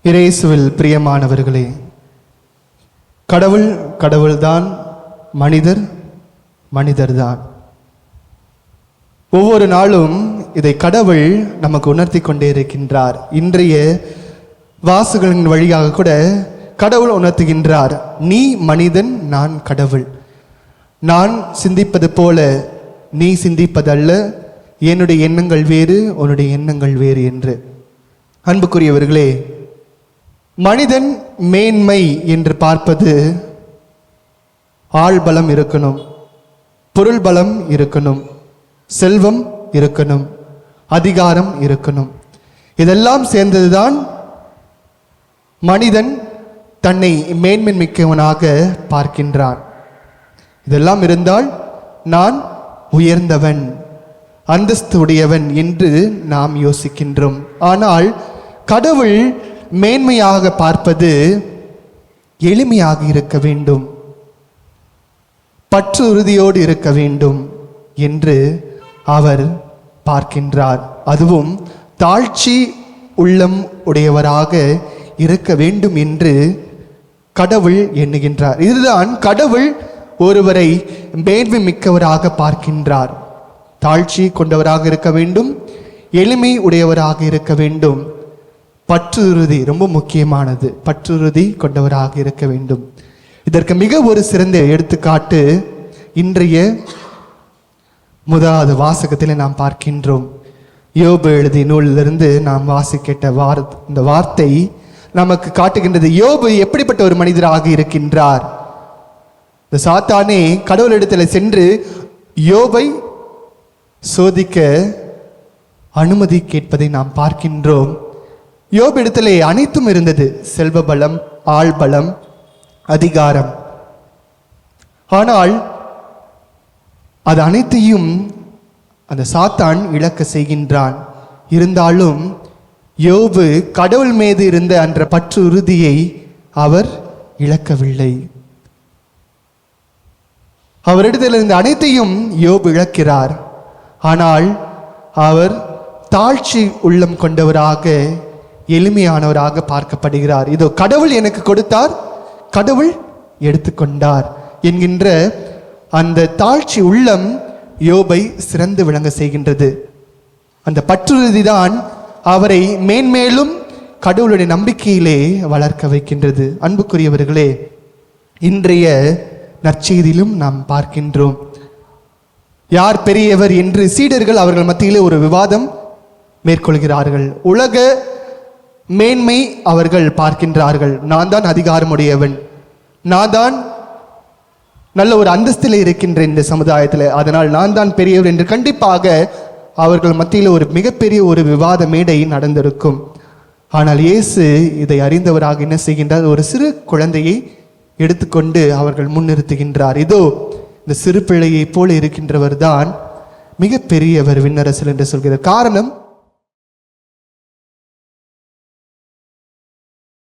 இயேசுவில் பிரியமானவர்களே, கடவுள் கடவுள்தான், மனிதர் மனிதர்தான். ஒவ்வொரு நாளும் இதை கடவுள் நமக்கு உணர்த்தி கொண்டே இருக்கின்றார். இன்றைய வாசகங்களின் வழியாக கூட கடவுள் உணர்த்துகின்றார், நீ மனிதன், நான் கடவுள். நான் சிந்திப்பது போல நீ சிந்திப்பதல்ல, என்னுடைய எண்ணங்கள் வேறு, உன்னுடைய எண்ணங்கள் வேறு என்று. அன்புக்குரியவர்களே, மனிதன் மேன்மை என்று பார்ப்பது ஆள் பலம் இருக்கணும், பொருள் பலம் இருக்கணும், செல்வம் இருக்கணும், அதிகாரம் இருக்கணும். இதெல்லாம் சேர்ந்ததுதான் மனிதன் தன்னை மேன்மை மிக்கவனாக பார்க்கின்றான். இதெல்லாம் இருந்தால் நான் உயர்ந்தவன், அந்தஸ்து உடையவன் என்று நாம் யோசிக்கின்றோம். ஆனால் கடவுள் மேன்மையாக பார்ப்பது எளிமையாக இருக்க வேண்டும், பற்று உறுதியோடு இருக்க வேண்டும் என்று அவர் பார்க்கின்றார். அதுவும் தாழ்ச்சி உள்ளம் உடையவராக இருக்க வேண்டும் என்று கடவுள் எண்ணுகின்றார். இதுதான் கடவுள் ஒருவரை மேன்மை மிக்கவராக பார்க்கின்றார். தாழ்ச்சி கொண்டவராக இருக்க வேண்டும், எளிமை உடையவராக இருக்க வேண்டும், பற்றுறுதி ரொம்ப முக்கியமானது, பற்றுறுதி கொண்டவராக இருக்க வேண்டும். இதற்கு மிக ஒரு சிறந்த எடுத்துக்காட்டு இன்றைய முதலாவது வாசகத்தில் நாம் பார்க்கின்றோம். யோபு எழுதிய நூலிலிருந்து நாம் வாசிக்கிட்ட இந்த வார்த்தை நமக்கு காட்டுகின்றது, யோபு எப்படிப்பட்ட ஒரு மனிதராக இருக்கின்றார். இந்த சாத்தானே கடவுளிடத்தில் சென்று யோபை சோதிக்க அனுமதி கேட்பதை நாம் பார்க்கின்றோம். யோபு இடத்திலே அனைத்தும் இருந்தது, செல்வ பலம், ஆள் பலம், அதிகாரம். ஆனால் அது அனைத்தையும் அந்த சாத்தான் இழக்க செய்கின்றான். இருந்தாலும் யோபு கடவுள் மீது இருந்த அந்த பற்று உறுதியை அவர் இழக்கவில்லை. அவரிடத்தில் இருந்த அனைத்தையும் யோபு இழக்கிறார். ஆனால் அவர் தாழ்ச்சி உள்ளம் கொண்டவராக, எளிமையானவராக பார்க்கப்படுகிறார். இதோ கடவுள் எனக்கு கொடுத்தார், கடவுள் எடுத்துக்கொண்டார் என்கின்ற அந்த தாழ்ச்சி உள்ளம் யோபை சிறந்து விளங்க செய்கின்றது. அந்த பற்றுறுதிதான் அவரை மேன்மேலும் கடவுளுடைய நம்பிக்கையிலே வளர்க்க வைக்கின்றது. அன்புக்குரியவர்களே, இன்றைய நற்செய்தியிலும் நாம் பார்க்கின்றோம், யார் பெரியவர் என்று சீடர்கள் அவர்கள் மத்தியிலே ஒரு விவாதம் மேற்கொள்கிறார்கள். உலக மேன்மை அவர்கள் பார்க்கின்றார்கள். நான் தான் அதிகாரமுடையவன், நான் தான் நல்ல ஒரு அந்தஸ்தில் இருக்கின்ற இந்த சமுதாயத்தில், அதனால் நான் தான் பெரியவர் என்று கண்டிப்பாக அவர்கள் மத்தியில் ஒரு மிகப்பெரிய ஒரு விவாத மேடை நடந்திருக்கும். ஆனால் இயேசு இதை அறிந்தவராக என்ன செய்கின்றார், ஒரு சிறு குழந்தையை எடுத்துக்கொண்டு அவர்கள் முன்னிறுத்துகின்றார். இதோ இந்த சிறு பிள்ளையை போல இருக்கின்றவர் தான் மிகப்பெரியவர், விண்ணரசல் என்று சொல்கிறார். காரணம்,